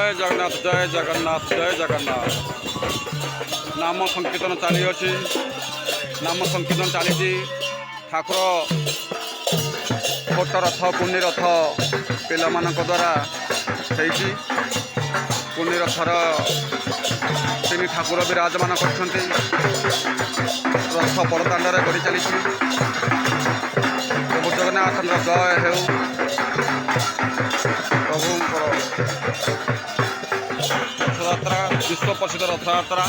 जय जगन्नाथ जय जगन्नाथ जय जगन्नाथ। नाम संकीर्तन चली अच्छी नाम संकीर्तन चली ठाकुर छोट रथ पुण्य रथ पिला द्वारा पुण्य रथर तीन ठाकुर विराजमान कर रथ बड़दाण्ड गड़ी चली प्रभु जगन्नाथ जय हो प्रभुंर रथयात्रा विश्व प्रसिद्ध रथयात्रा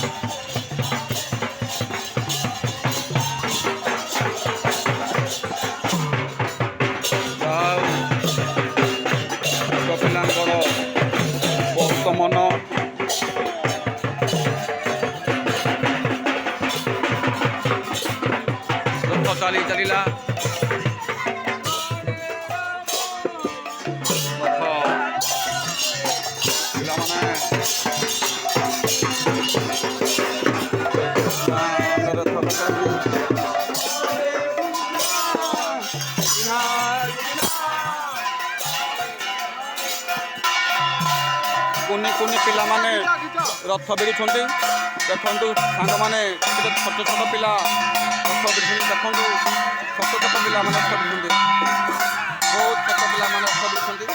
पिलांकर बहुत मन रथ चली चलला कुनी कुनी पिला माने रथ बिड़ुं देखु सांग मैंने छोट छोट पिला रथ बिड़ुं देखु छोट छोट पिला रथ बिड़ुं बहुत छोट पिला रथ बिड़ुं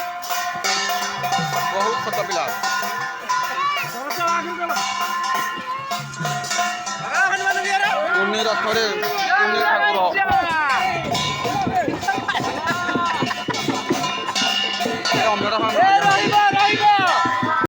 बहुत छोट पिला कुनी रथरे कुनी ठाकुर अमेर